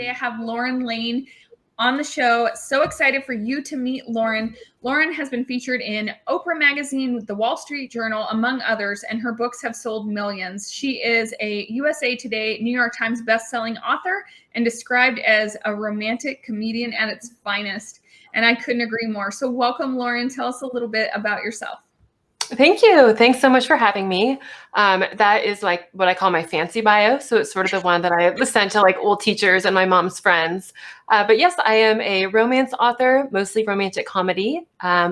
Today I have Layne on the show. So excited for you to meet Lauren. Lauren has been featured in Oprah Magazine, The Wall Street Journal, among others, and her books have sold millions. She is a USA Today, New York Times bestselling author and described as a romantic comedian at its finest. And I couldn't agree more. So welcome, Lauren. Tell us a little bit about yourself. Thank you. Thanks so much for having me. That is like what I call my fancy bio. So it's sort of the one that I sent to like old teachers and my mom's friends. But yes, I am a romance author, mostly romantic comedy.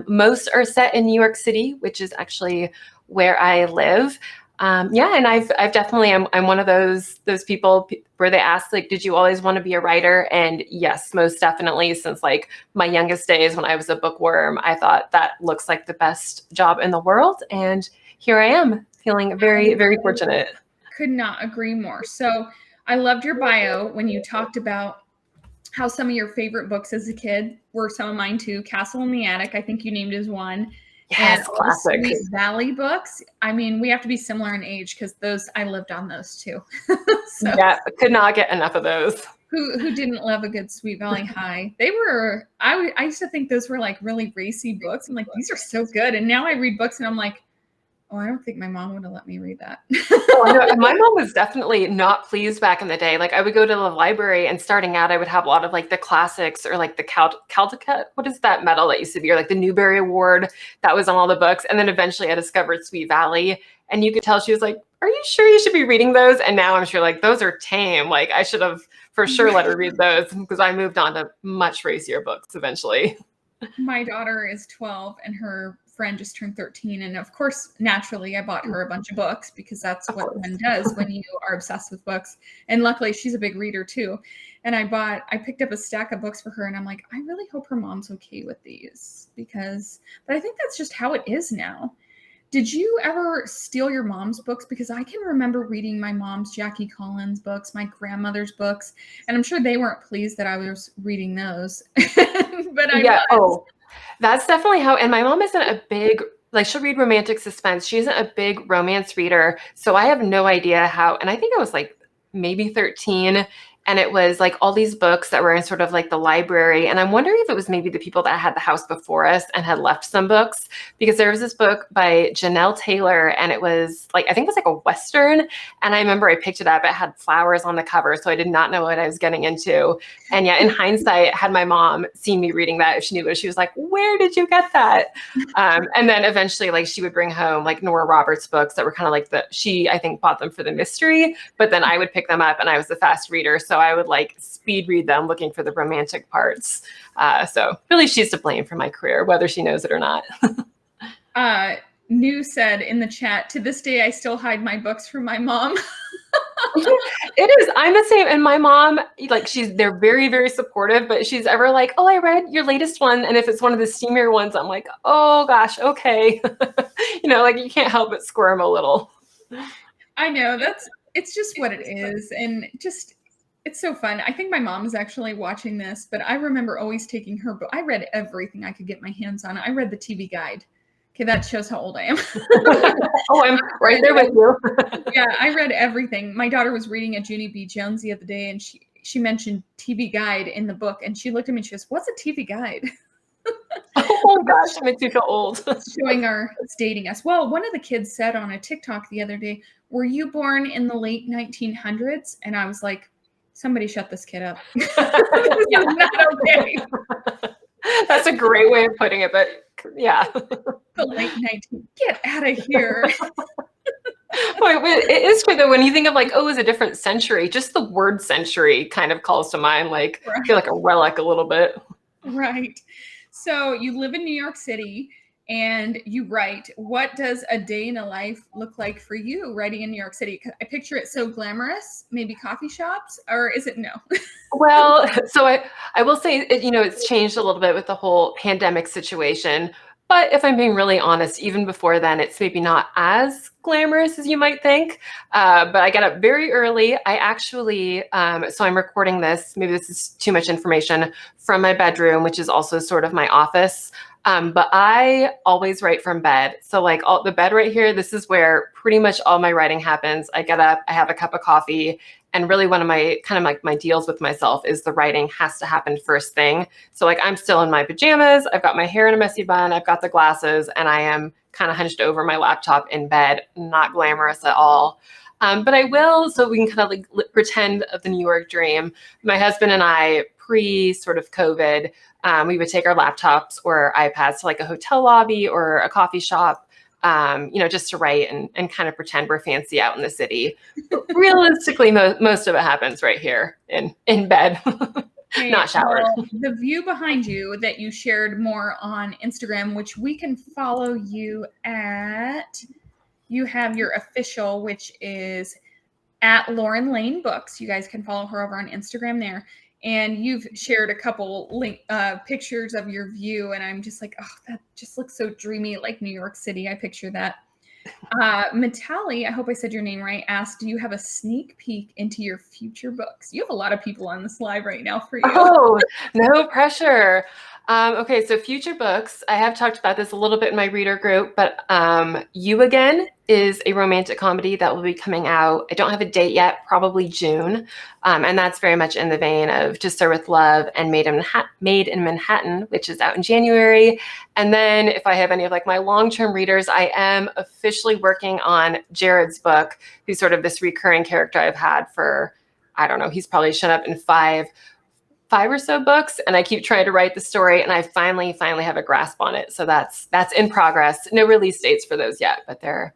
Most are set in New York City, which is actually where I live. And I've definitely, I'm one of those people where they ask, like, did you always want to be a writer? And yes, most definitely. Since like my youngest days when I was a bookworm, I thought that looks like the best job in the world. And here I am, feeling very, very fortunate. Could not agree more. So I loved your bio when you talked about how some of your favorite books as a kid were some of mine too. Castle in the Attic, I think you named as one. Yes, and classic. Sweet Valley books. I mean, we have to be similar in age because I lived on those too. So, yeah, could not get enough of those. Who didn't love a good Sweet Valley High? They were, I used to think those were like really racy books. I'm like, these are so good. And now I read books and I'm like, oh, I don't think my mom would have let me read that. My mom was definitely not pleased back in the day. Like I would go to the library and starting out, I would have a lot of like the classics or like the Caldecott. What is that medal that used to be? Or like the Newbery Award that was on all the books. And then eventually I discovered Sweet Valley. And you could tell she was like, are you sure you should be reading those? And now I'm sure like those are tame. Like I should have for sure let her read those because I moved on to much racier books eventually. My daughter is 12 and her friend just turned 13. And of course, naturally, I bought her a bunch of books because that's what one does when you are obsessed with books. And luckily, she's a big reader too. And I picked up a stack of books for her and I'm like, I really hope her mom's okay with these but I think that's just how it is now. Did you ever steal your mom's books? Because I can remember reading my mom's Jackie Collins books, my grandmother's books, and I'm sure they weren't pleased that I was reading those. But I was. That's definitely how, and my mom isn't a big, like she'll read romantic suspense. She isn't a big romance reader. So I have no idea how, and I think I was like maybe 13. And it was like all these books that were in sort of like the library. And I'm wondering if it was maybe the people that had the house before us and had left some books, because there was this book by Janelle Taylor and it was like, I think it was like a Western. And I remember I picked it up, it had flowers on the cover. So I did not know what I was getting into. And yeah, in hindsight, had my mom seen me reading that, if she knew it, she was like, where did you get that? And then eventually like she would bring home like Nora Roberts books that were kind of like I think bought them for the mystery, but then I would pick them up and I was a fast reader. So I would like speed read them looking for the romantic parts. So really she's to blame for my career, whether she knows it or not. New said in the chat, to this day, I still hide my books from my mom. It is. I'm the same. And my mom, like they're very, very supportive, but she's ever like, oh, I read your latest one. And if it's one of the steamier ones, I'm like, oh gosh, okay. Like you can't help but squirm a little. I know it's just what it is. And it's so fun. I think my mom is actually watching this, but I remember always taking her book. I read everything I could get my hands on. I read the TV guide. Okay, that shows how old I am. Oh, I'm right there with you. Yeah, I read everything. My daughter was reading a Junie B. Jones the other day, and she mentioned TV guide in the book, and she looked at me and she goes, "What's a TV guide?" Oh gosh, it makes me feel old. Showing it's dating us. Well, one of the kids said on a TikTok the other day, "Were you born in the late 1900s?" And I was like, somebody shut this kid up. This is not okay. That's a great way of putting it, but yeah. The late 19, get out of here. Well, it is true though, when you think of like, oh, it's a different century, just the word century kind of calls to mind, like I feel like a relic a little bit. Right. So you live in New York City and you write. What does a day in a life look like for you writing in New York City? I picture it so glamorous, maybe coffee shops, or is it no? Well, so I will say, it's changed a little bit with the whole pandemic situation. But if I'm being really honest, even before then, it's maybe not as glamorous as you might think. But I get up very early. I actually, so I'm recording this, maybe this is too much information, from my bedroom, which is also sort of my office. But I always write from bed. So like all the bed right here, this is where pretty much all my writing happens. I get up, I have a cup of coffee, and really one of my kind of like my deals with myself is the writing has to happen first thing. So like I'm still in my pajamas, I've got my hair in a messy bun, I've got the glasses, and I am kind of hunched over my laptop in bed, not glamorous at all. But I will, so we can kind of like pretend of the New York dream. My husband and I, pre sort of COVID, we would take our laptops or iPads to like a hotel lobby or a coffee shop, just to write and kind of pretend we're fancy out in the city. But realistically, most of it happens right here in bed, not showered. Well, the view behind you that you shared more on Instagram, which we can follow you at, you have your official, which is at Layne Books. You guys can follow her over on Instagram there. And you've shared a couple pictures of your view, and I'm just like, oh, that just looks so dreamy, like New York City. I picture that. Matali, I hope I said your name right, asked, do you have a sneak peek into your future books? You have a lot of people on this live right now for you. Oh, no pressure. Okay, so future books. I have talked about this a little bit in my reader group, but You Again is a romantic comedy that will be coming out. I don't have a date yet, probably June. And that's very much in the vein of To Sir with Love and Made in Manhattan, which is out in January. And then if I have any of like my long-term readers, I am officially working on Jared's book, who's sort of this recurring character I've had for, I don't know, he's probably shown up in five or so books, and I keep trying to write the story, and I finally have a grasp on it. So that's in progress. No release dates for those yet, but they're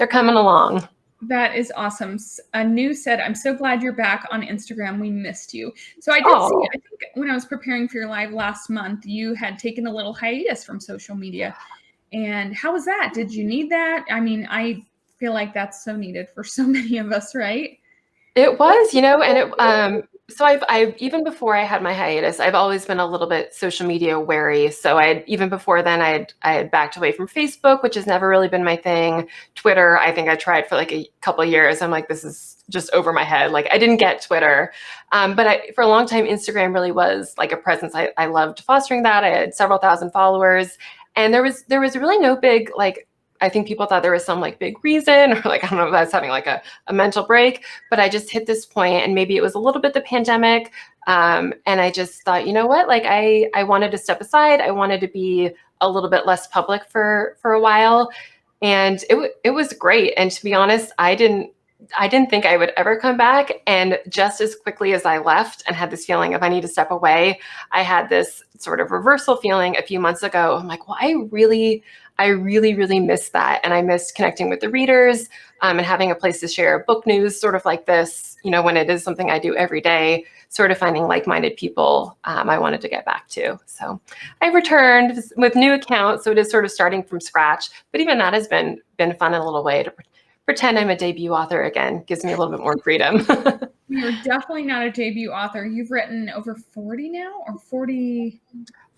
coming along. That is awesome. Anu said, I'm so glad you're back on Instagram. We missed you. So I did see, I think when I was preparing for your live last month, you had taken a little hiatus from social media. And how was that? Did you need that? I mean, I feel like that's so needed for so many of us, right? It was, and it, so I've even before I had my hiatus, I've always been a little bit social media wary. So even before then I had backed away from Facebook, which has never really been my thing. Twitter, I think I tried for like a couple of years. I'm like, this is just over my head. Like I didn't get Twitter. But for a long time, Instagram really was like a presence. I loved fostering that. I had several thousand followers, and there was really no big, like, I think people thought there was some like big reason, or like, I don't know if I was having like a mental break, but I just hit this point, and maybe it was a little bit the pandemic. And I just thought, you know what, like I wanted to step aside. I wanted to be a little bit less public for a while. And it was great. And to be honest, I didn't think I would ever come back. And just as quickly as I left and had this feeling of I need to step away, I had this sort of reversal feeling a few months ago. I'm like, well, I really missed that. And I missed connecting with the readers and having a place to share book news sort of like this, when it is something I do every day, sort of finding like-minded people I wanted to get back to. So I returned with new accounts. So it is sort of starting from scratch, but even that has been fun in a little way to pretend I'm a debut author again. Gives me a little bit more freedom. You're definitely not a debut author. You've written over 40 now, or 40?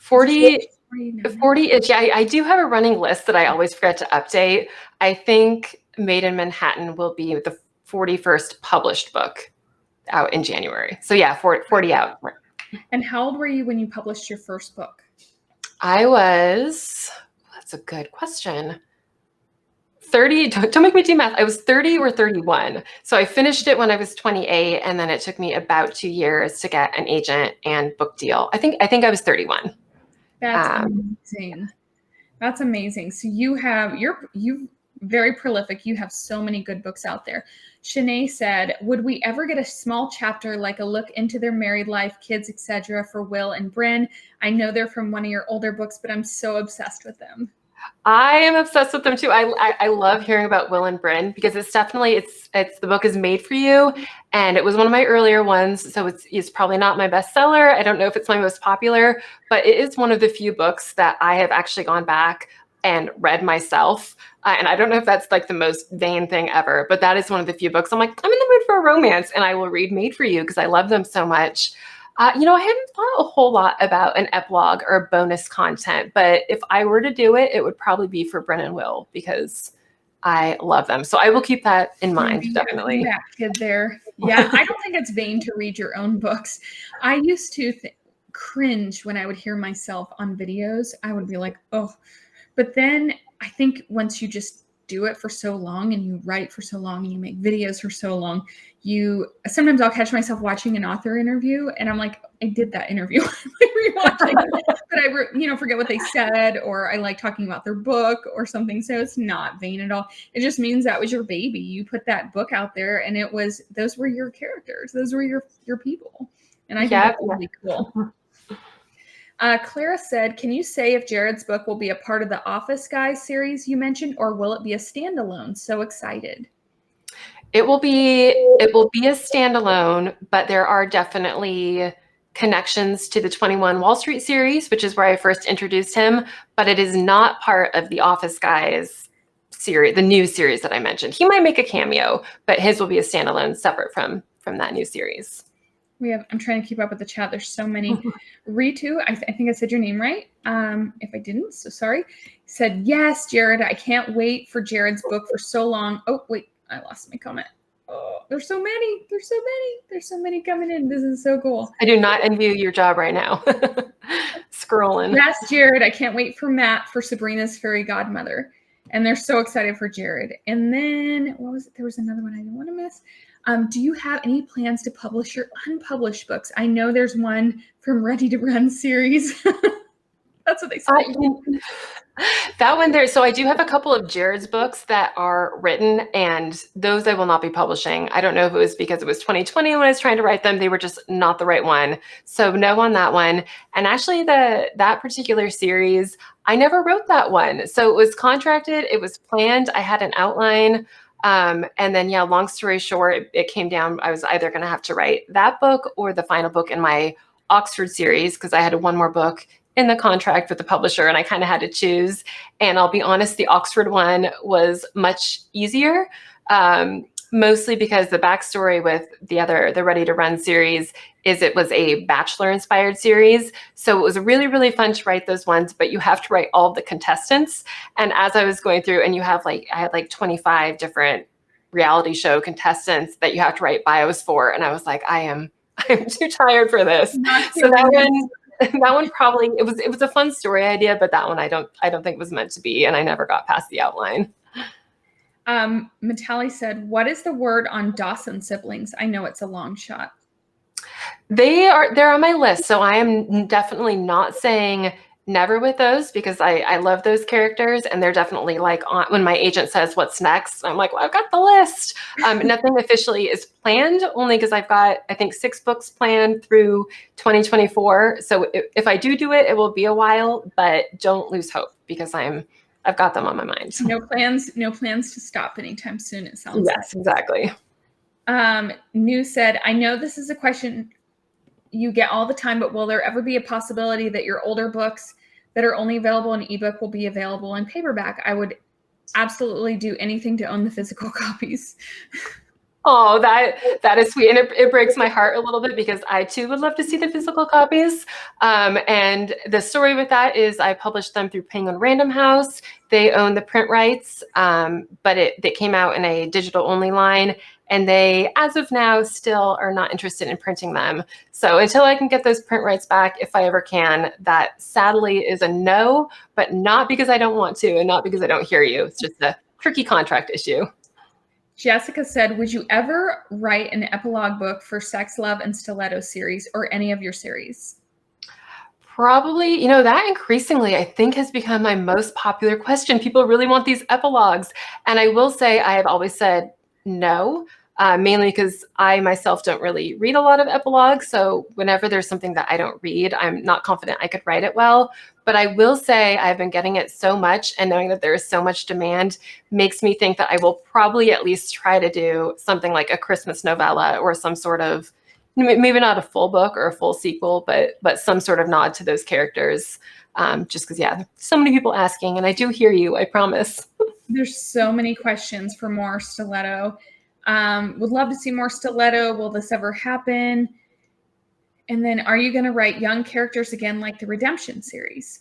40-ish. Yeah, I do have a running list that I always forget to update. I think Made in Manhattan will be the 41st published book out in January. So yeah, 40 out. And how old were you when you published your first book? That's a good question. 30, don't make me do math. I was 30 or 31. So I finished it when I was 28, and then it took me about 2 years to get an agent and book deal. I think I was 31. That's amazing. That's amazing. So you're very prolific. You have so many good books out there. Shanae said, would we ever get a small chapter, like a look into their married life, kids, etc., for Will and Bryn? I know they're from one of your older books, but I'm so obsessed with them. I am obsessed with them too. I love hearing about Will and Bryn, because it's definitely the book is made for you, and it was one of my earlier ones, so it's probably not my bestseller. I don't know if it's my most popular, but it is one of the few books that I have actually gone back and read myself. And I don't know if that's like the most vain thing ever, but that is one of the few books I'm like, I'm in the mood for a romance, and I will read Made for You because I love them so much. I hadn't thought a whole lot about an epilogue or bonus content, but if I were to do it, it would probably be for Bryn and Will, because I love them. So I will keep that in mind, definitely. That kid there. Yeah, I don't think it's vain to read your own books. I used to cringe when I would hear myself on videos. I would be like, oh. But then I think once you just do it for so long and you write for so long and you make videos for so long, sometimes I'll catch myself watching an author interview and I'm like, I did that interview. Rewatching, but I forget what they said, or I like talking about their book or something. So it's not vain at all. It just means that was your baby. You put that book out there and those were your characters. Those were your people. And I think that's really cool. Clara said, can you say if Jared's book will be a part of the Office Guys series you mentioned, or will it be a standalone? So excited. It will be a standalone, but there are definitely connections to the 21 Wall Street series, which is where I first introduced him, but it is not part of the Office Guys series, the new series that I mentioned. He might make a cameo, but his will be a standalone separate from that new series. I'm trying to keep up with the chat. There's so many. Ritu, I think I said your name right. If I didn't, so sorry. Said, yes, Jared, I can't wait for Jared's book for so long. Oh, wait, I lost my comment. Oh, there's so many. There's so many coming in. This is so cool. I do not envy your job right now. Scrolling. Yes, Jared, I can't wait for Matt for Sabrina's Fairy Godmother. And they're so excited for Jared. And then, what was it? There was another one I didn't want to miss. Do you have any plans to publish your unpublished books? I know there's one from Ready to Run series. That's what they say. That one there. So I do have a couple of Jared's books that are written, and those I will not be publishing. I don't know if it was because it was 2020 when I was trying to write them. They were just not the right one. So no on that one. And actually that particular series, I never wrote that one. So it was contracted. It was planned. I had an outline. And then, long story short, it came down. I was either going to have to write that book or the final book in my Oxford series, because I had one more book in the contract with the publisher and I kind of had to choose. And I'll be honest, the Oxford one was much easier, mostly because the backstory with the Ready to Run series is it was a Bachelor inspired series. So it was really, really fun to write those ones, but you have to write all of the contestants. And as I was going through, and I had 25 different reality show contestants that you have to write bios for. And I was like, I'm too tired for this. So that one probably, it was a fun story idea, but that one I don't think was meant to be. And I never got past the outline. Matali said, what is the word on Dawson siblings? I know it's a long shot. They're on my list. So I am definitely not saying never with those, because I love those characters, and they're definitely when my agent says what's next, I'm like, well, I've got the list. Nothing officially is planned, only because I've got, I think, 6 books planned through 2024. So if I do it, it will be a while, but don't lose hope, because I've got them on my mind. No plans to stop anytime soon, it sounds like. Yes, exactly. New said, I know this is a question you get all the time, but will there ever be a possibility that your older books that are only available in ebook will be available in paperback? I would absolutely do anything to own the physical copies. Oh, that is sweet. And it breaks my heart a little bit, because I too would love to see the physical copies. And the story with that is I published them through Penguin Random House. They own the print rights, but they came out in a digital only line. And they, as of now, still are not interested in printing them. So until I can get those print rights back, if I ever can, that sadly is a no, but not because I don't want to and not because I don't hear you. It's just a tricky contract issue. Jessica said, would you ever write an epilogue book for Sex, Love, and Stiletto series, or any of your series? Probably, that increasingly, I think, has become my most popular question. People really want these epilogues. And I will say, I have always said no. Mainly because I myself don't really read a lot of epilogues. So whenever there's something that I don't read, I'm not confident I could write it well. But I will say I've been getting it so much, and knowing that there is so much demand makes me think that I will probably at least try to do something like a Christmas novella, or some sort of, maybe not a full book or a full sequel, but some sort of nod to those characters. Just because, so many people asking, and I do hear you, I promise. There's so many questions for more Stiletto. Would love to see more Stiletto. Will this ever happen? And then, are you going to write young characters again, like the Redemption series?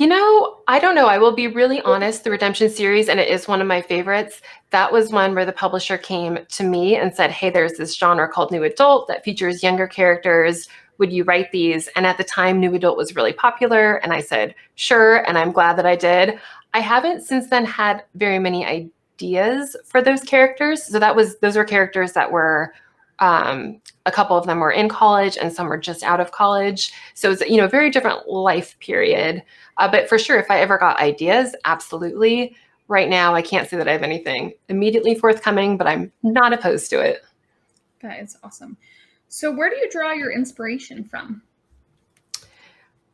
I don't know. I will be really honest. The Redemption series, and it is one of my favorites, that was one where the publisher came to me and said, hey, there's this genre called new adult that features younger characters. would you write these? And at the time, new adult was really popular. And I said, sure. And I'm glad that I did. I haven't since then had very many ideas for those characters. So those were characters that were, a couple of them were in college and some were just out of college. So it's, a very different life period. But for sure, if I ever got ideas, absolutely. Right now, I can't say that I have anything immediately forthcoming, but I'm not opposed to it. That is awesome. So where do you draw your inspiration from?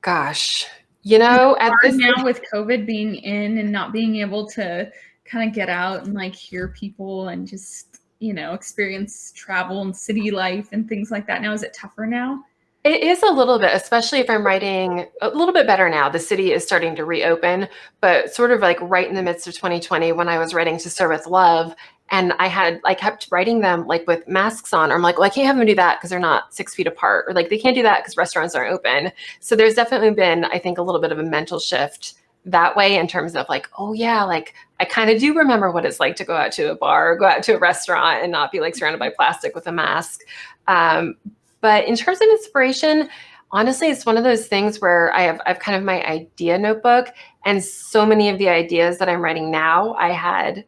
Gosh, at this now with COVID being in and not being able to kind of get out and like hear people and just, experience travel and city life and things like that. Now, is it tougher now? It is a little bit, especially if I'm writing a little bit better now. The city is starting to reopen, but sort of like right in the midst of 2020 when I was writing To Serve With Love, and I kept writing them like with masks on, or I'm like, well, I can't have them do that because they're not 6 feet apart, or like they can't do that because restaurants aren't open. So there's definitely been, I think, a little bit of a mental shift that way in terms of like, oh yeah, like I kind of do remember what it's like to go out to a bar or go out to a restaurant and not be like surrounded by plastic with a mask. But in terms of inspiration, honestly, it's one of those things where I've kind of my idea notebook, and so many of the ideas that I'm writing now, I had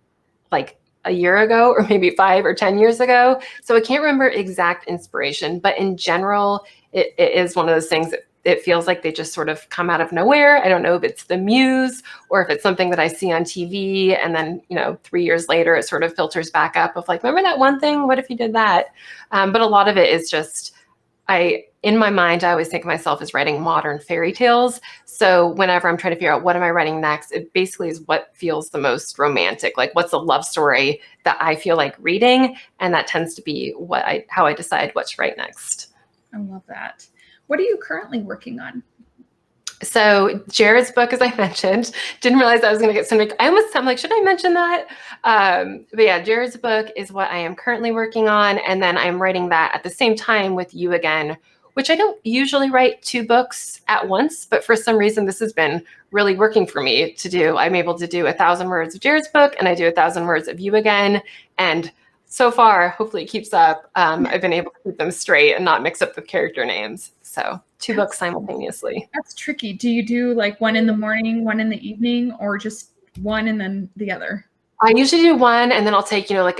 like a year ago or maybe 5 or 10 years ago. So I can't remember exact inspiration, but in general, it is one of those things that it feels like they just sort of come out of nowhere. I don't know if it's the muse or if it's something that I see on TV. And then, 3 years later, it sort of filters back up of like, remember that one thing? What if you did that? But a lot of it is just, in my mind, I always think of myself as writing modern fairy tales. So whenever I'm trying to figure out what am I writing next, it basically is what feels the most romantic. Like what's a love story that I feel like reading? And that tends to be how I decide what to write next. I love that. What are you currently working on? So Jared's book, as I mentioned, didn't realize I was going to get something. I'm like, should I mention that? But yeah, Jared's book is what I am currently working on. And then I'm writing that at the same time with You Again, which I don't usually write 2 books at once, but for some reason, this has been really working for me to do. I'm able to do 1,000 words of Jared's book and I do 1,000 words of You Again. And so far, hopefully it keeps up. I've been able to keep them straight and not mix up the character names. So 2 books simultaneously. That's tricky. Do you do like one in the morning, one in the evening, or just one and then the other? I usually do one and then I'll take, I'll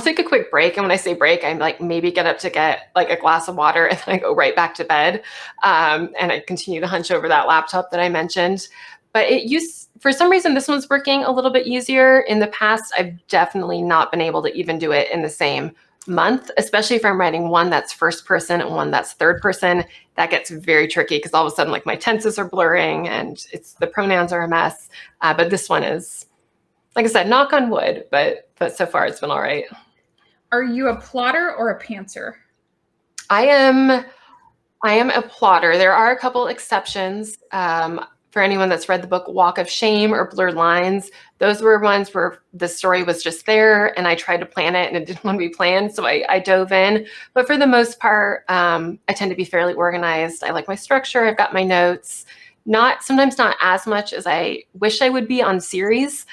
take a quick break. And when I say break, I'm like maybe get up to get like a glass of water and then I go right back to bed. And I continue to hunch over that laptop that I mentioned. But for some reason, this one's working a little bit easier. In the past, I've definitely not been able to even do it in the same month, especially if I'm writing one that's first person and one that's third person. That gets very tricky because all of a sudden, like my tenses are blurring and the pronouns are a mess. But this one is, like I said, knock on wood, but so far it's been all right. Are you a plotter or a pantser? I am a plotter. There are a couple exceptions. For anyone that's read the book Walk of Shame or Blurred Lines, those were ones where the story was just there and I tried to plan it and it didn't want to be planned. So I dove in. But for the most part, I tend to be fairly organized. I like my structure. I've got my notes. Sometimes not as much as I wish I would be on series.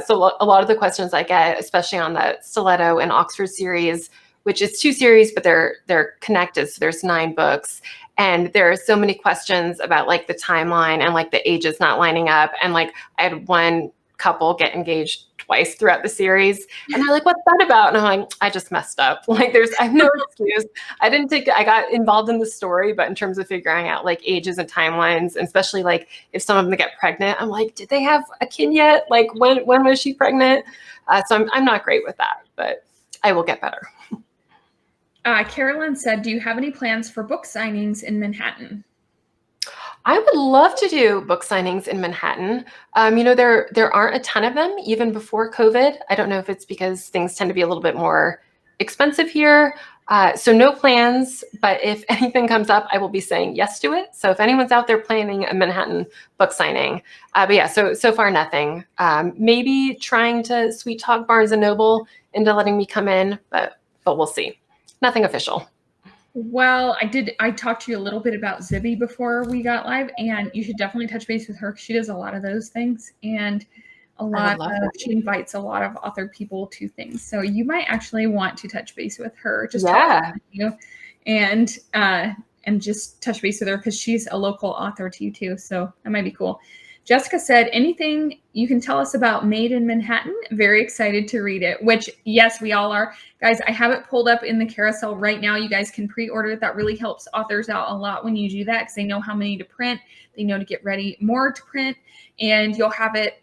So a lot of the questions I get, especially on the Stiletto and Oxford series, which is 2 series, but they're connected. So there's 9 books. And there are so many questions about like the timeline and like the ages not lining up. And like I had one couple get engaged twice throughout the series. And they're like, what's that about? And I'm like, I just messed up. Like I have no excuse. I got involved in the story, but in terms of figuring out like ages and timelines, and especially like if some of them get pregnant, I'm like, did they have a kid yet? Like when was she pregnant? So I'm not great with that, but I will get better. Carolyn said, do you have any plans for book signings in Manhattan? I would love to do book signings in Manhattan. There aren't a ton of them even before COVID. I don't know if it's because things tend to be a little bit more expensive here. So no plans, but if anything comes up, I will be saying yes to it. So if anyone's out there planning a Manhattan book signing, but yeah, so far nothing. Maybe trying to sweet talk Barnes and Noble into letting me come in, but we'll see. Nothing official. Well, I talked to you a little bit about Zibby before we got live, and you should definitely touch base with her. She does a lot of those things, and she invites a lot of author people to things. So you might actually want to touch base with her. Just talk to you. And and just touch base with her because she's a local author to you too. So that might be cool. Jessica said, anything you can tell us about Made in Manhattan? Very excited to read it, which, yes, we all are. Guys, I have it pulled up in the carousel right now. You guys can pre-order it. That really helps authors out a lot when you do that because they know how many to print. They know to get ready more to print, and you'll have it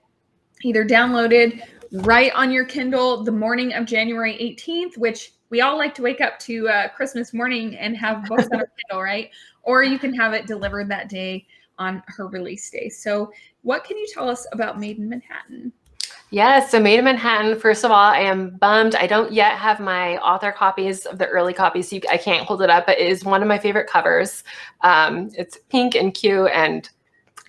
either downloaded right on your Kindle the morning of January 18th, which we all like to wake up to Christmas morning and have books on our Kindle, right? Or you can have it delivered that day on her release day. So what can you tell us about Made in Manhattan? Yes, so Made in Manhattan, first of all, I am bummed. I don't yet have my author copies of the early copies, so I can't hold it up, but it is one of my favorite covers. It's pink and cute, and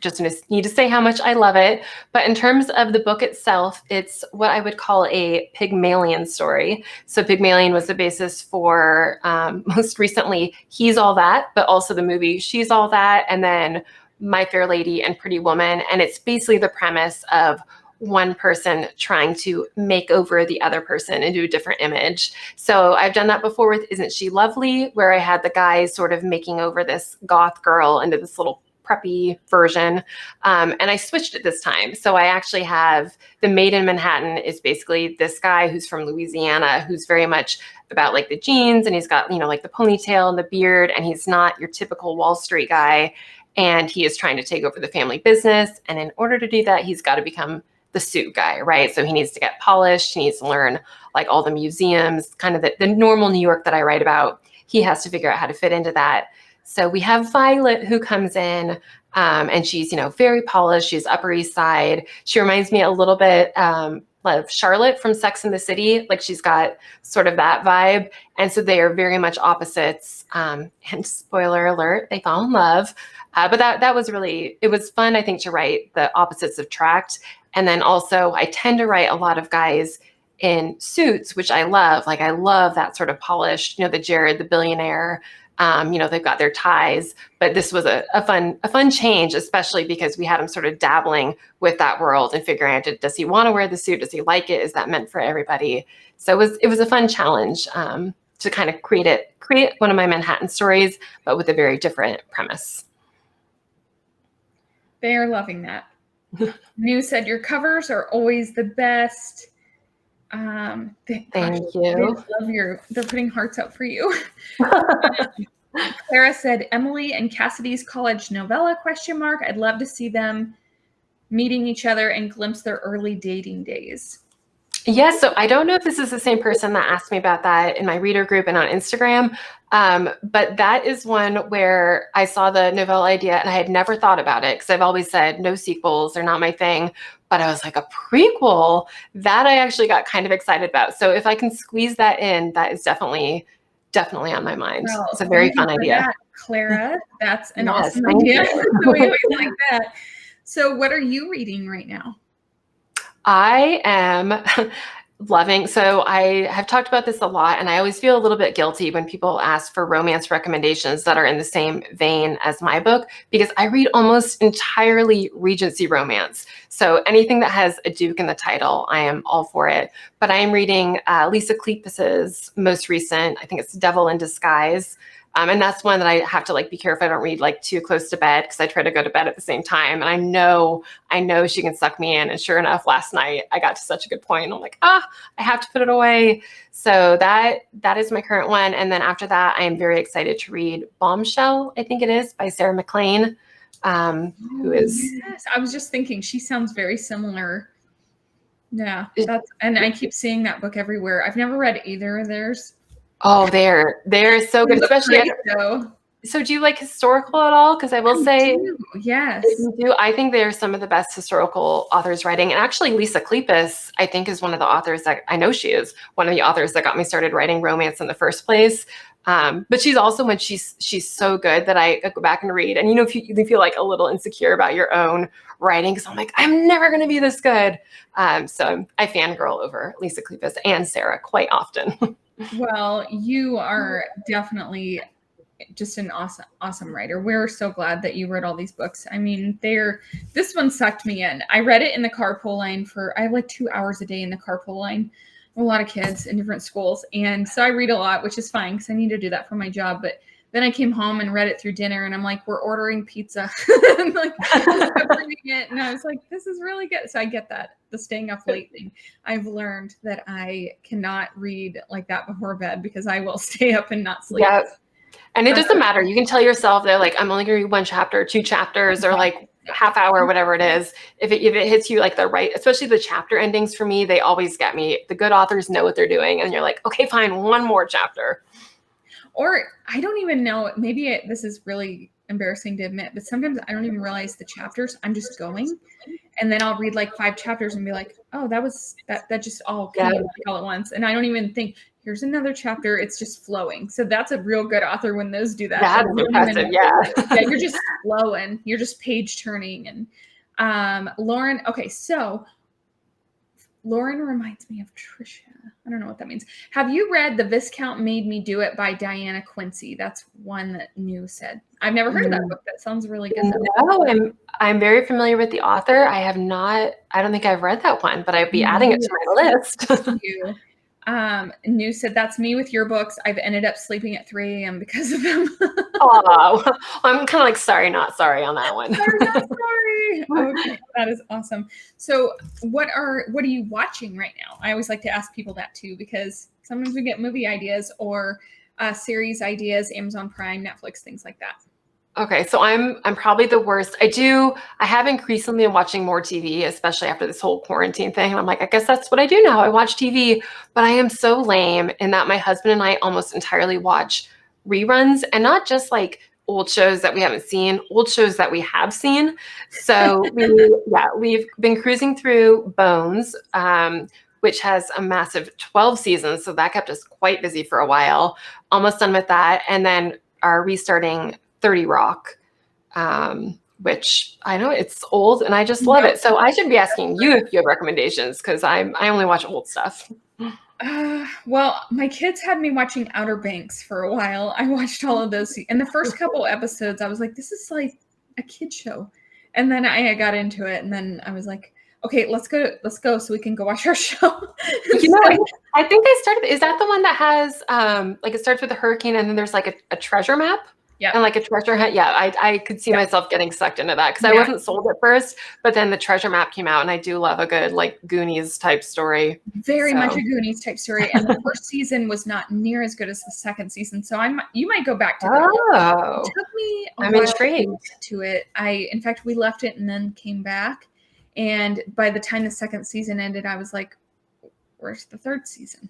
just need to say how much I love it. But in terms of the book itself, it's what I would call a Pygmalion story. So Pygmalion was the basis for most recently He's All That, but also the movie She's All That, and then My Fair Lady and Pretty Woman. And it's basically the premise of one person trying to make over the other person into a different image. So I've done that before with Isn't She Lovely, where I had the guys sort of making over this goth girl into this little preppy version. And I switched it this time. So I actually have the Made in Manhattan is basically this guy who's from Louisiana, who's very much about like the jeans, and he's got, you know, like the ponytail and the beard, and he's not your typical Wall Street guy. And he is trying to take over the family business. And in order to do that, he's got to become the suit guy, right? So he needs to get polished. He needs to learn like all the museums, kind of the normal New York that I write about. He has to figure out how to fit into that. So we have Violet who comes in, and she's, you know, very polished. She's Upper East Side. She reminds me a little bit of Charlotte from Sex and the City. Like she's got sort of that vibe. And so they are very much opposites. And spoiler alert, they fall in love. But that was really, it was fun, I think, to write the opposites attract. And then also I tend to write a lot of guys in suits, which I love. Like I love that sort of polished, you know, the Jared, the billionaire. You know, they've got their ties, but this was a fun change, especially because we had him sort of dabbling with that world and figuring out, does he want to wear the suit? Does he like it? Is that meant for everybody? So it was a fun challenge to kind of create one of my Manhattan stories, but with a very different premise. They are loving that. New said your covers are always the best. Thank you. They're putting hearts up for you. Clara said Emily and Cassidy's college novella ? I'd love to see them meeting each other and glimpse their early dating days. Yes. So I don't know if this is the same person that asked me about that in my reader group and on Instagram. But that is one where I saw the novella idea and I had never thought about it because I've always said no sequels, they're not my thing. But I was like, a prequel, that I actually got kind of excited about. So if I can squeeze that in, that is definitely on my mind. Well, it's a very fun idea. That, Clara, that's an awesome idea. We always like that. So what are you reading right now? I am loving, so I have talked about this a lot, and I always feel a little bit guilty when people ask for romance recommendations that are in the same vein as my book, because I read almost entirely Regency romance. So anything that has a Duke in the title, I am all for it. But I am reading Lisa Kleypas's most recent, I think it's Devil in Disguise. And that's one that I have to like be careful I don't read like too close to bed because I try to go to bed at the same time. And I know she can suck me in. And sure enough, last night I got to such a good point. I'm like, I have to put it away. So that is my current one. And then after that, I am very excited to read Bombshell, I think it is, by Sarah MacLean, who is. Yes, I was just thinking she sounds very similar. Yeah, and I keep seeing that book everywhere. I've never read either of theirs. Oh, they're so good, especially. So do you like historical at all? Because I will say, yes, you do. I think they're some of the best historical authors writing. And actually, Lisa Kleypas, I think, is one of the authors that I know she is one of the authors that got me started writing romance in the first place. But she's also when she's so good that I go back and read. And if you feel like a little insecure about your own writing, because I'm like, I'm never going to be this good. So I fangirl over Lisa Kleypas and Sarah quite often. Well, you are definitely just an awesome writer. We're so glad that you read all these books. I mean, this one sucked me in. I read it in the carpool line I have like 2 hours a day in the carpool line. A lot of kids in different schools. And so I read a lot, which is fine because I need to do that for my job. But Then I came home and read it through dinner, and I'm like, we're ordering pizza. And like, reading it, and I was like, this is really good. So I get that, the staying up late thing. I've learned that I cannot read like that before bed because I will stay up and not sleep. Yeah. And it doesn't matter. You can tell yourself that like, I'm only going to read 1 chapter, 2 chapters, or like half hour, whatever it is. If it hits you like the right, especially the chapter endings for me, they always get me. The good authors know what they're doing. And you're like, okay, fine, 1 more chapter. Or I don't even know, maybe this is really embarrassing to admit, but sometimes I don't even realize the chapters. I'm just going, and then I'll read like 5 chapters and be like, oh, that just all came like all at once. And I don't even think, here's another chapter. It's just flowing. So that's a real good author when those do that. That's impressive. Yeah, you're just flowing. You're just page turning. And Lauren, okay, so Lauren reminds me of Trisha. I don't know what that means. Have you read The Viscount Made Me Do It by Diana Quincy? That's one that New said. I've never heard of that book. That sounds really good. No, I'm very familiar with the author. I have not, I don't think I've read that one, but I'd be adding it to my list. New said, that's me with your books. I've ended up sleeping at 3 a.m. because of them. Oh, I'm kind of like sorry, not sorry on that one. Sorry, not sorry. Okay, that is awesome. So what are you watching right now? I always like to ask people that too, because sometimes we get movie ideas or series ideas, Amazon Prime, Netflix, things like that. Okay, so I'm probably the worst. I have increasingly been watching more TV, especially after this whole quarantine thing. And I'm like, I guess that's what I do now. I watch TV, but I am so lame in that my husband and I almost entirely watch reruns, and not just like old shows that we haven't seen, old shows that we have seen. So we've been cruising through Bones, which has a massive 12 seasons. So that kept us quite busy for a while. Almost done with that. And then are restarting 30 Rock, which I know it's old and I just love it. So I should be asking you if you have recommendations, because I only watch old stuff. Well, my kids had me watching Outer Banks for a while. I watched all of those. In the first couple episodes, I was like, this is like a kid show. And then I got into it, and then I was like, okay, let's go so we can go watch our show. I think they started, is that the one that has, like it starts with a hurricane and then there's like a treasure map? Yeah. And like a treasure hunt. Yeah, I could see myself getting sucked into that, because I wasn't sold at first, but then the treasure map came out, and I do love a good like Goonies type story. Very much a Goonies type story. And the first season was not near as good as the second season. So you might go back to that. Oh, it took me I'm intrigued to it. In fact, we left it and then came back. And by the time the second season ended, I was like, where's the third season?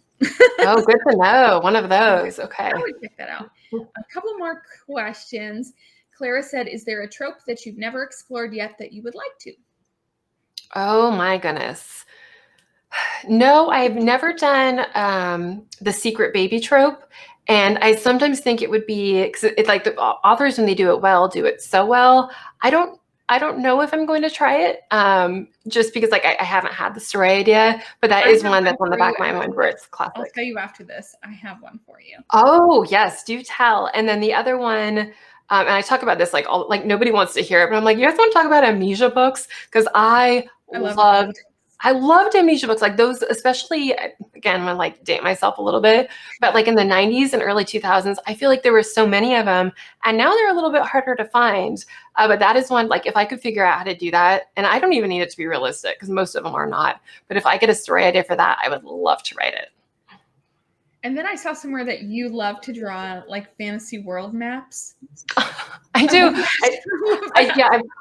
Oh, good to know. One of those. Okay. I would check that out. A couple more questions. Clara said, is there a trope that you've never explored yet that you would like to? Oh my goodness. No, I've never done the secret baby trope. And I sometimes think it would be, because it's like the authors, when they do it well, do it so well. I don't know if I'm going to try it, just because like I haven't had the story idea, but that is one that's on the back of my mind where it's classic. I'll tell you after this. I have one for you. Oh yes, do tell. And then the other one, and I talk about this like nobody wants to hear it, but I'm like, you guys want to talk about amnesia books? Because I loved amnesia books, like those, especially, again, I'm gonna like date myself a little bit, but like in the 90s and early 2000s, I feel like there were so many of them, and now they're a little bit harder to find. But that is one, like if I could figure out how to do that, and I don't even need it to be realistic because most of them are not, but if I get a story idea for that, I would love to write it. And then I saw somewhere that you love to draw like fantasy world maps. I do.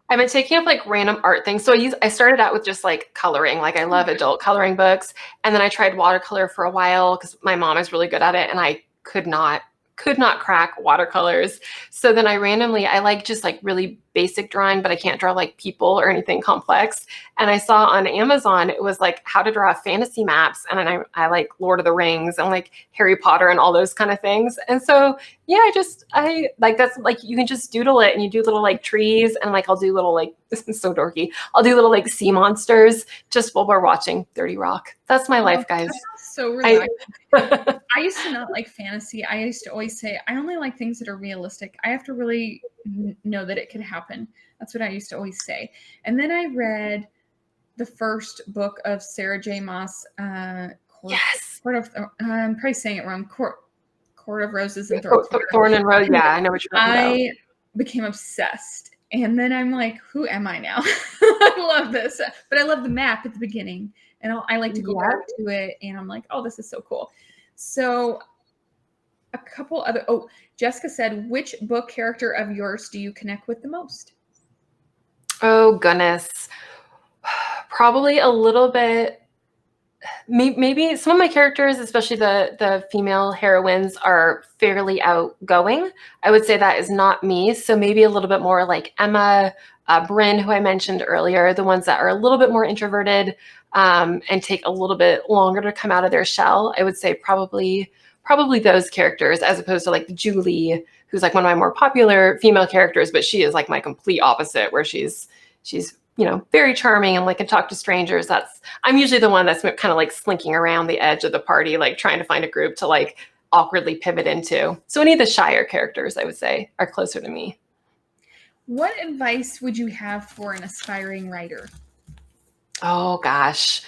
I've been taking up like random art things. So I started out with just like coloring. Like I love adult coloring books. And then I tried watercolor for a while because my mom is really good at it, and I could not crack watercolors. So then I like just like really basic drawing, but I can't draw like people or anything complex. And I saw on Amazon, it was like how to draw fantasy maps. And then I like Lord of the Rings and like Harry Potter and all those kind of things. And so, yeah, I like, that's like, you can just doodle it, and you do little like trees, and like, I'll do little like, this is so dorky. I'll do little like sea monsters just while we're watching 30 Rock. That's my life, guys. So relaxing. I used to not like fantasy. I used to always say, I only like things that are realistic. I have to really know that it could happen. That's what I used to always say. And then I read the first book of Sarah J. Maas. Yes. I'm probably saying it wrong. Court of Roses and Thorns. Thorn and Rose. Yeah, I know what you're talking about. I became obsessed. And then I'm like, who am I now? I love this. But I love the map at the beginning. And I like to go back to it. And I'm like, oh, this is so cool. So a couple other, Jessica said, which book character of yours do you connect with the most? Oh, goodness. Probably a little bit. Maybe some of my characters, especially the female heroines, are fairly outgoing. I would say that is not me. So maybe a little bit more like Emma, Bryn, who I mentioned earlier, the ones that are a little bit more introverted and take a little bit longer to come out of their shell. I would say probably those characters, as opposed to like Julie, who's like one of my more popular female characters, but she is like my complete opposite, where she's very charming and like can talk to strangers. I'm usually the one that's kind of like slinking around the edge of the party, like trying to find a group to like awkwardly pivot into. So any of the shyer characters, I would say, are closer to me. What advice would you have for an aspiring writer? Oh gosh.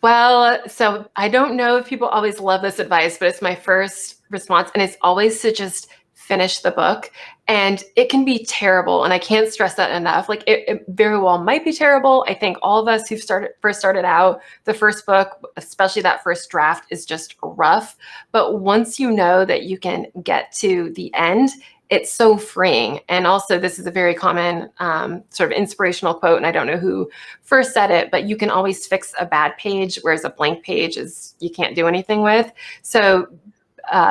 Well, so I don't know if people always love this advice, but it's my first response, and it's always to just finish the book. And it can be terrible, and I can't stress that enough. Like it very well might be terrible. I think all of us who've first started out, the first book, especially that first draft, is just rough. But once you know that you can get to the end, it's so freeing. And also, this is a very common sort of inspirational quote, and I don't know who first said it, but you can always fix a bad page, whereas a blank page is you can't do anything with. So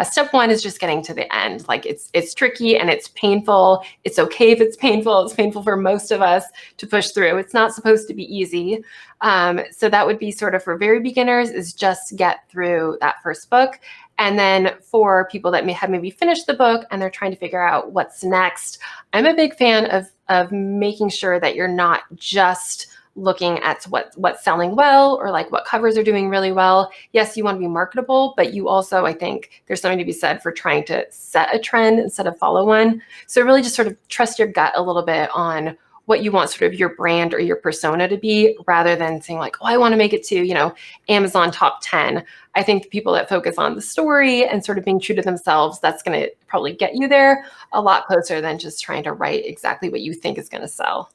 step one is just getting to the end. Like it's tricky and it's painful. It's okay if it's painful. It's painful for most of us to push through. It's not supposed to be easy. So that would be sort of for very beginners, is just get through that first book. And then for people that may have maybe finished the book and they're trying to figure out what's next, I'm a big fan of making sure that you're not just looking at what's selling well, or like what covers are doing really well. Yes, you want to be marketable, but you also, I think there's something to be said for trying to set a trend instead of follow one. So really just sort of trust your gut a little bit on what you want sort of your brand or your persona to be, rather than saying like, oh, I want to make it to, Amazon top 10. I think the people that focus on the story and sort of being true to themselves, that's going to probably get you there a lot closer than just trying to write exactly what you think is going to sell.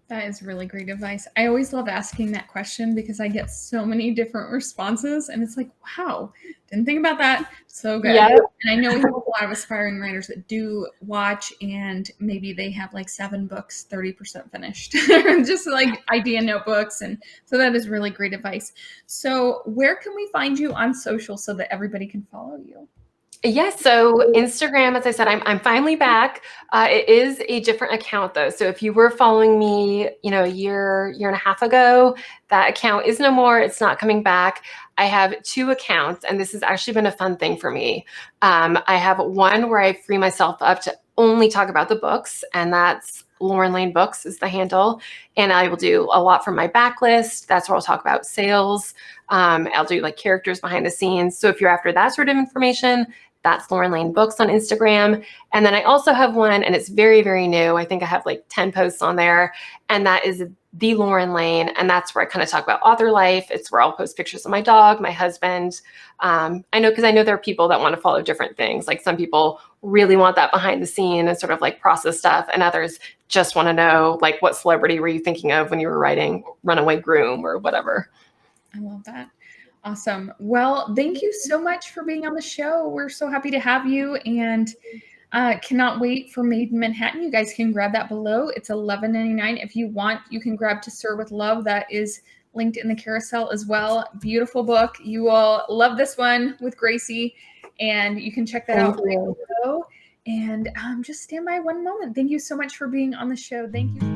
That is really great advice. I always love asking that question because I get so many different responses, and it's like, wow, didn't think about that. So good. Yeah. And I know we have a lot of aspiring writers that do watch, and maybe they have like 7 books, 30% finished, just like idea notebooks. And so that is really great advice. So where can we find you on social so that everybody can follow you? Yes. So Instagram, as I said, I'm finally back. It is a different account though. So if you were following me, a year and a half ago, that account is no more. It's not coming back. I have 2 accounts, and this has actually been a fun thing for me. I have one where I free myself up to only talk about the books, and that's Layne Books is the handle. And I will do a lot from my backlist. That's where I'll talk about sales. I'll do like characters behind the scenes. So if you're after that sort of information, that's Layne Books on Instagram. And then I also have one, and it's very, very new. I think I have like 10 posts on there, and that is The Lauren Layne. And that's where I kind of talk about author life. It's where I'll post pictures of my dog, my husband. I know there are people that want to follow different things. Like some people really want that behind the scene and sort of like process stuff, and others just want to know like what celebrity were you thinking of when you were writing Runaway Groom or whatever. I love that. Awesome. Well, thank you so much for being on the show. We're so happy to have you, and cannot wait for Made in Manhattan. You guys can grab that below. It's $11.99. If you want, you can grab To Sir with Love. That is linked in the carousel as well. Beautiful book. You will love this one with Gracie, and you can check that out below. And just stand by one moment. Thank you so much for being on the show. Thank you.